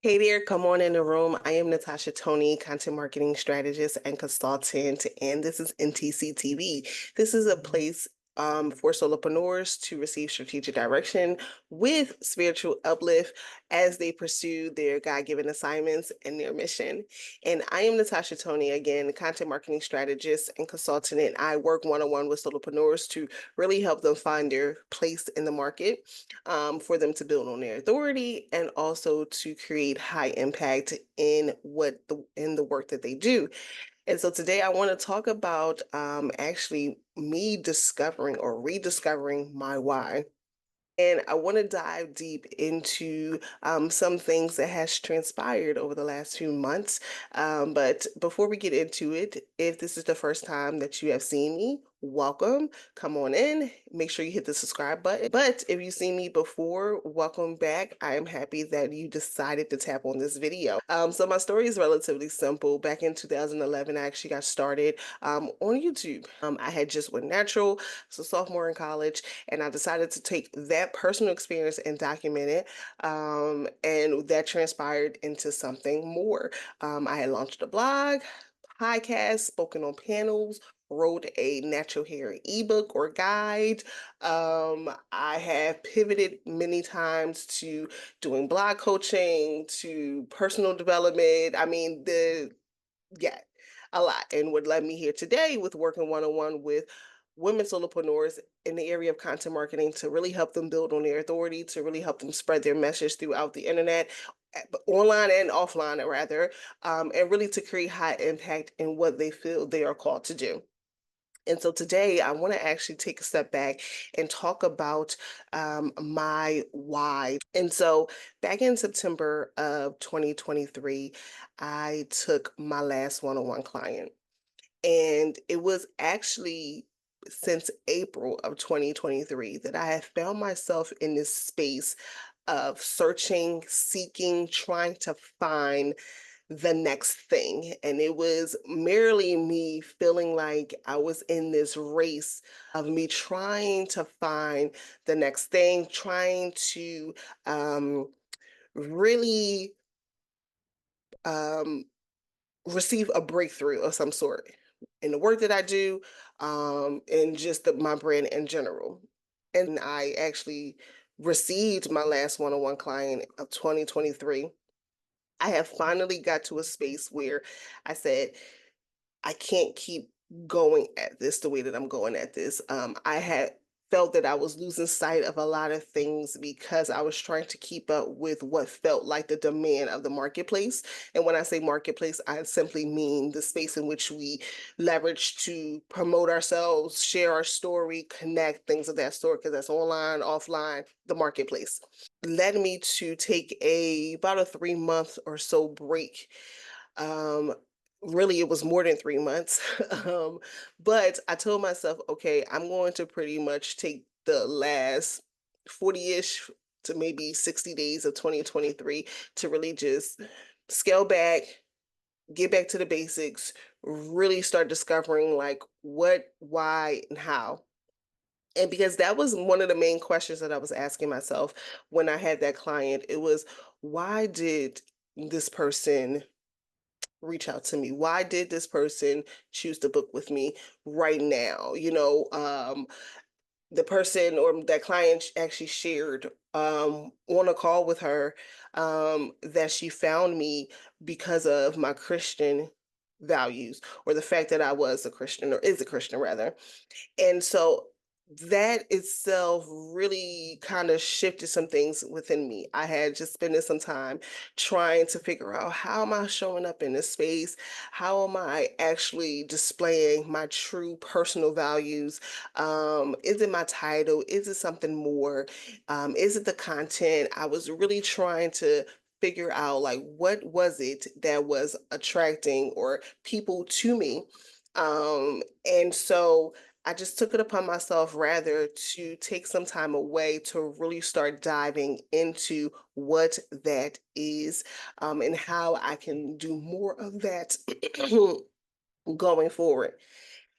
Hey there, come on in the room. I am Natasha Tony, content marketing strategist and consultant, and this is NTC TV. This is a place for solopreneurs to receive strategic direction with spiritual uplift as they pursue their God-given assignments and their mission. And I am Natasha Tony, again, content marketing strategist and consultant, and I work one-on-one with solopreneurs to really help them find their place in the market, for them to build on their authority and also to create high impact in the work that they do. And so today I want to talk about actually me discovering or rediscovering my why. And I want to dive deep into some things that has transpired over the last few months. But before we get into it, if this is the first time that you have seen me, welcome. Come on in. Make sure you hit the subscribe button. But if you've seen me before, welcome back. I am happy that you decided to tap on this video. So my story is relatively simple. Back in 2011, I actually got started on YouTube. I had just went natural, so sophomore in college, and I decided to take that personal experience and document it. And that transpired into something more. I had launched a blog, podcast, spoken on panels, wrote a natural hair ebook or guide. I have pivoted many times to doing blog coaching, to personal development. I mean, yeah, a lot. And what led me here today with working one-on-one with women solopreneurs in the area of content marketing to really help them build on their authority, to really help them spread their message throughout the internet, online and offline, rather, and really to create high impact in what they feel they are called to do. And so today I want to actually take a step back and talk about my why. And so back in September of 2023, I took my last one-on-one client. And it was actually since April of 2023 that I have found myself in this space of searching, seeking, trying to find the next thing. And it was merely me feeling like I was in this race of me trying to find the next thing, trying to really um, receive a breakthrough of some sort in the work that I do, and just my brand in general. And I actually received my last one-on-one client of 2023. I have finally got to a space where I said, I can't keep going at this the way that I'm going at this. I had felt that I was losing sight of a lot of things because I was trying to keep up with what felt like the demand of the marketplace. And when I say marketplace, I simply mean the space in which we leverage to promote ourselves, share our story, connect, things of that sort, because that's online, offline, the marketplace. Led me to take about a 3 month or so break. um Really, it was more than 3 months. But I told myself, okay, I'm going to pretty much take the last 40-ish to maybe 60 days of 2023 to really just scale back, get back to the basics, really start discovering like what, why, and how. And because that was one of the main questions that I was asking myself when I had that client, it was, why did this person reach out to me? Why did this person choose to book with me right now? The person or that client actually shared on a call with her that she found me because of my Christian values, or the fact that I was a Christian, or is a Christian rather. And so that itself really kind of shifted some things within me. I had just spending some time trying to figure out, how am I showing up in this space? How am I actually displaying my true personal values? Is it my title? Is it something more? Is it the content? I was really trying to figure out like, what was it that was attracting or people to me. And so I just took it upon myself rather to take some time away to really start diving into what that is, and how I can do more of that going forward.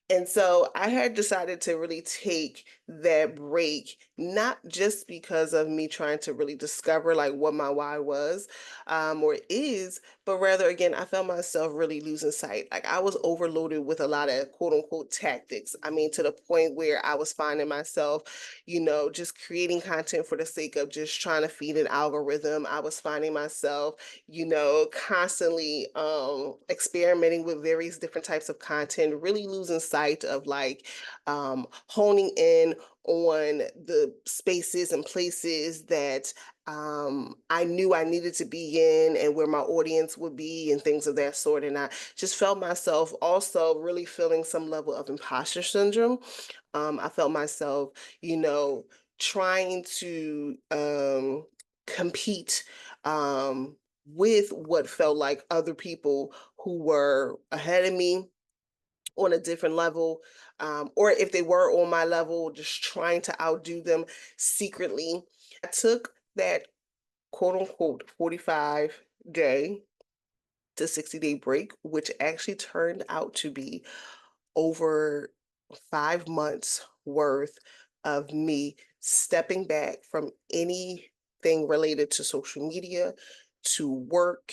And so I had decided to really take that break, not just because of me trying to really discover like what my why was, or is, but rather again, I found myself really losing sight. Like I was overloaded with a lot of quote unquote tactics. I mean, to the point where I was finding myself, just creating content for the sake of just trying to feed an algorithm. I was finding myself, constantly experimenting with various different types of content, really losing sight of like honing in on the spaces and places that I knew I needed to be in and where my audience would be and things of that sort. And I just felt myself also really feeling some level of imposter syndrome. I felt myself, you know, trying to compete with what felt like other people who were ahead of me on a different level, or if they were on my level, just trying to outdo them secretly. I took that quote unquote 45-day to 60-day break, which actually turned out to be over 5 months worth of me stepping back from anything related to social media, to work,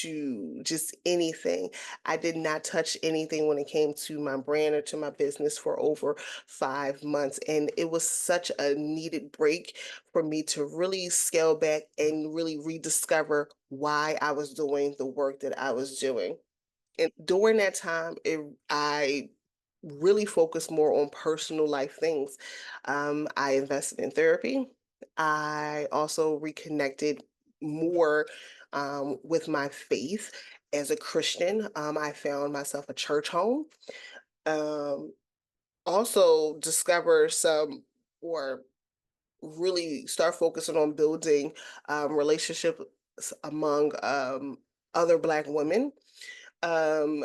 to just anything. I did not touch anything when it came to my brand or to my business for over 5 months. And it was such a needed break for me to really scale back and really rediscover why I was doing the work that I was doing. And during that time, I really focused more on personal life things. I invested in therapy. I also reconnected more with my faith as a Christian. I found myself a church home. Um, Also discover some or really start focusing on building relationships among other Black women. Um,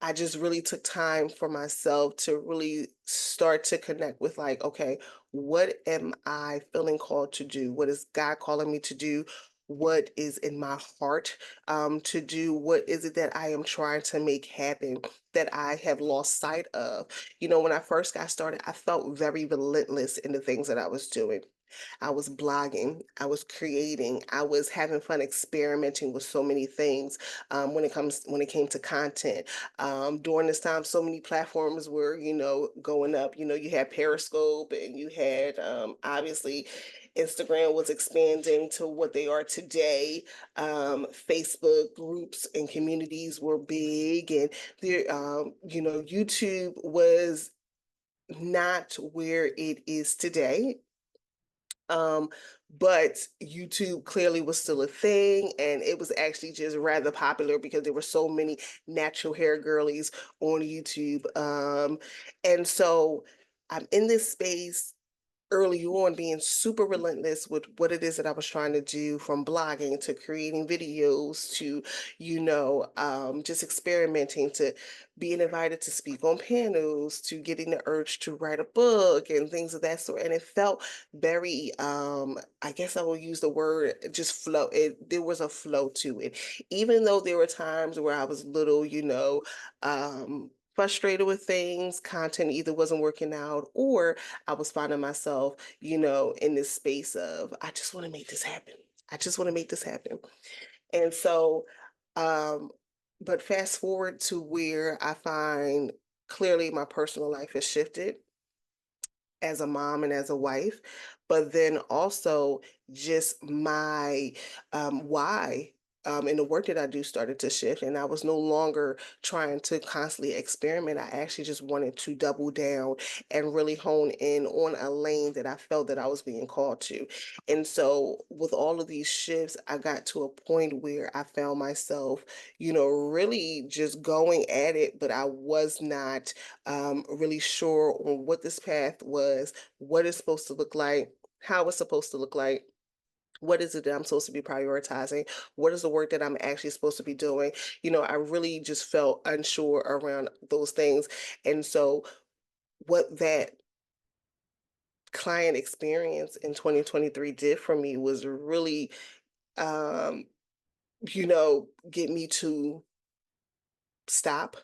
I just really took time for myself to really start to connect with like, okay, what am I feeling called to do? What is God calling me to do? What is in my heart to do? What is it that I am trying to make happen that I have lost sight of? When I first got started, I felt very relentless in the things that I was doing. I was blogging, I was creating, I was having fun experimenting with so many things when it came to content. During this time, so many platforms were, going up. You had Periscope and you had obviously Instagram was expanding to what they are today. Facebook groups and communities were big, and YouTube was not where it is today. Um, but YouTube clearly was still a thing, and it was actually just rather popular because there were so many natural hair girlies on YouTube. And so I'm in this space early on being super relentless with what it is that I was trying to do, from blogging to creating videos to, just experimenting, to being invited to speak on panels, to getting the urge to write a book and things of that sort. And it felt very, I guess I will use the word just flow. There was a flow to it, even though there were times where I was little, frustrated with things, content either wasn't working out, or I was finding myself, in this space of, I just want to make this happen. I just want to make this happen. And so, um, but fast forward to where I find clearly my personal life has shifted as a mom and as a wife, but then also just my why in the work that I do started to shift. And I was no longer trying to constantly experiment. I actually just wanted to double down and really hone in on a lane that I felt that I was being called to. And so with all of these shifts, I got to a point where I found myself, really just going at it, but I was not really sure on what this path was, what it's supposed to look like, how it's supposed to look like. What is it that I'm supposed to be prioritizing? What is the work that I'm actually supposed to be doing? I really just felt unsure around those things. And so, what that client experience in 2023 did for me was really, um, get me to stop,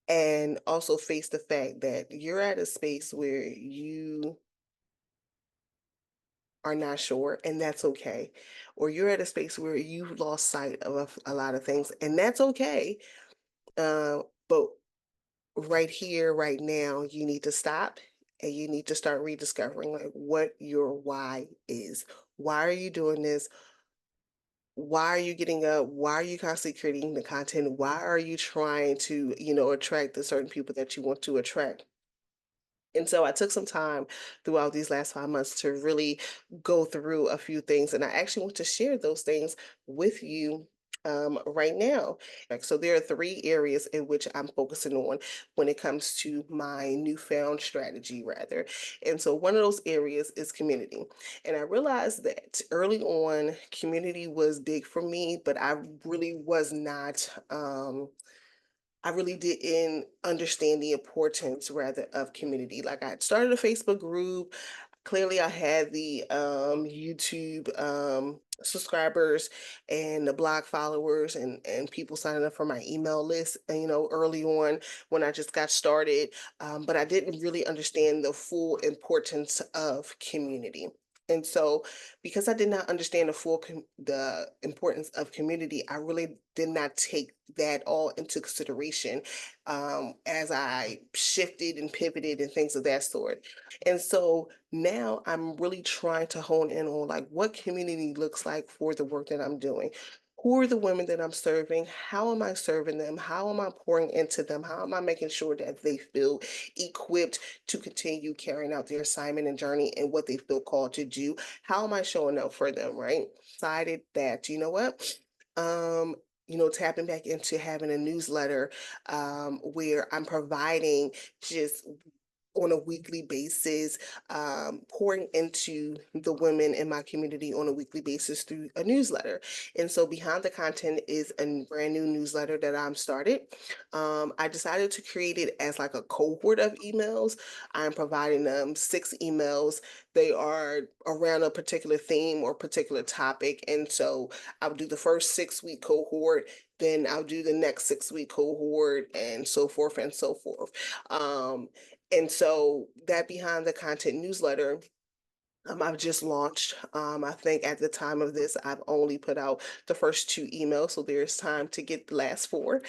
and also face the fact that you're at a space where you are not sure, and that's okay. Or you're at a space where you've lost sight of a lot of things, and that's okay. But right here, right now, you need to stop and you need to start rediscovering like what your why is. Why are you doing this? Why are you getting up? Why are you constantly creating the content? Why are you trying to, attract the certain people that you want to attract? And so I took some time throughout these last 5 months to really go through a few things. And I actually want to share those things with you right now. So there are three areas in which I'm focusing on when it comes to my newfound strategy, rather. And so one of those areas is community. And I realized that early on, community was big for me, but I really was not. I really didn't understand the importance rather of community. Like I had started a Facebook group. Clearly I had the YouTube subscribers and the blog followers and people signing up for my email list, early on when I just got started. But I didn't really understand the full importance of community. And so, because I did not understand the importance of community, I really did not take that all into consideration as I shifted and pivoted and things of that sort. And so now I'm really trying to hone in on like what community looks like for the work that I'm doing. Who are the women that I'm serving? How am I serving them? How am I pouring into them? How am I making sure that they feel equipped to continue carrying out their assignment and journey and what they feel called to do? How am I showing up for them, right? Decided that, you know what? Um, tapping back into having a newsletter where I'm providing just on a weekly basis, pouring into the women in my community on a weekly basis through a newsletter. And so behind the content is a brand new newsletter that I'm started. I decided to create it as like a cohort of emails. I'm providing them 6 emails. They are around a particular theme or particular topic. And so I'll do the first 6 week cohort, then I'll do the next 6 week cohort, and so forth and so forth. And so that behind the content newsletter, I've just launched. I think at the time of this, I've only put out the first 2 emails, so there's time to get the last 4.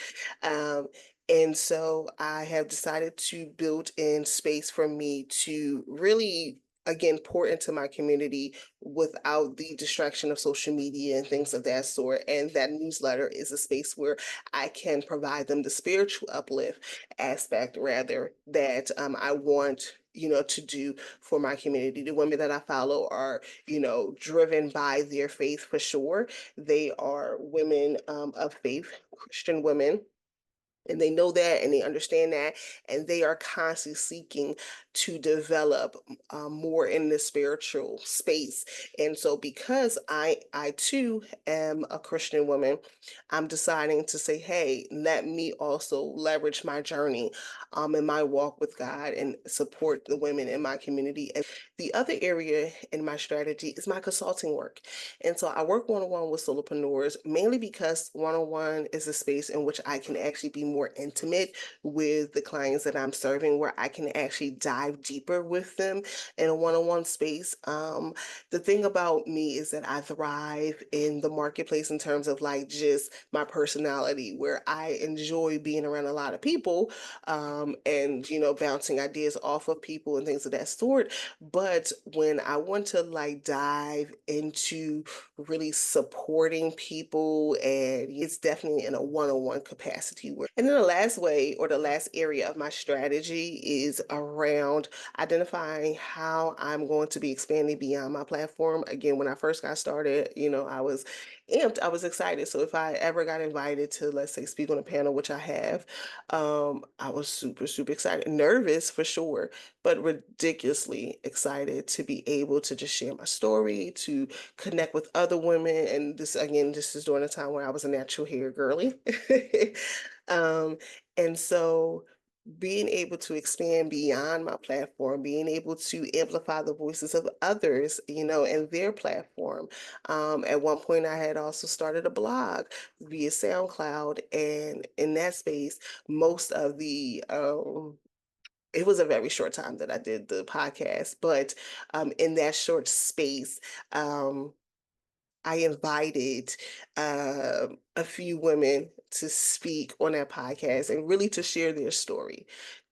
Um, and so I have decided to build in space for me to really, again, pour into my community without the distraction of social media and things of that sort. And that newsletter is a space where I can provide them the spiritual uplift aspect, rather, that I want, to do for my community. The women that I follow are, driven by their faith for sure. They are women of faith, Christian women, and they know that and they understand that, and they are constantly seeking to develop more in the spiritual space. And so because I too am a Christian woman, I'm deciding to say, hey, let me also leverage my journey in my walk with God and support the women in my community. And the other area in my strategy is my consulting work. And so I work one-on-one with solopreneurs, mainly because one-on-one is a space in which I can actually be more intimate with the clients that I'm serving, where I can actually dive deeper with them in a one-on-one space. The thing about me is that I thrive in the marketplace in terms of like just my personality, where I enjoy being around a lot of people, and bouncing ideas off of people and things of that sort. But when I want to like dive into really supporting people, and it's definitely in a one-on-one capacity. And then the last way, or the last area of my strategy, is around identifying how I'm going to be expanding beyond my platform. Again, when I first got started, I was amped, I was excited. So if I ever got invited to, let's say, speak on a panel, which I have, I was super, super excited, nervous for sure, but ridiculously excited to be able to just share my story, to connect with other women. And this, again, this is during a time where I was a natural hair girly. Um, and so being able to expand beyond my platform, being able to amplify the voices of others, and their platform. At one point, I had also started a blog via SoundCloud, and in that space, most of the it was a very short time that I did the podcast, but in that short space, um, I invited a few women to speak on that podcast and really to share their story,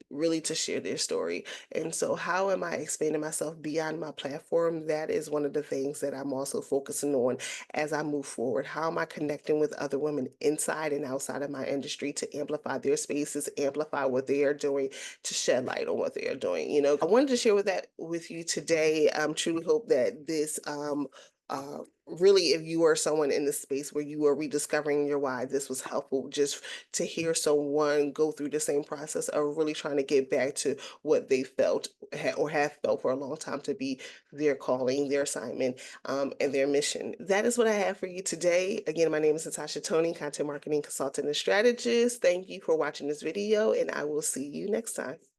really to share their story. And so, how am I expanding myself beyond my platform? That is one of the things that I'm also focusing on as I move forward. How am I connecting with other women inside and outside of my industry to amplify their spaces, amplify what they are doing, to shed light on what they are doing? I wanted to share with that with you today. Truly hope that this really, if you are someone in the space where you are rediscovering your why, this was helpful just to hear someone go through the same process of really trying to get back to what they felt or have felt for a long time to be their calling, their assignment, and their mission. That is what I have for you today. Again, my name is Natasha Tony, content marketing consultant and strategist. Thank you for watching this video, and I will see you next time.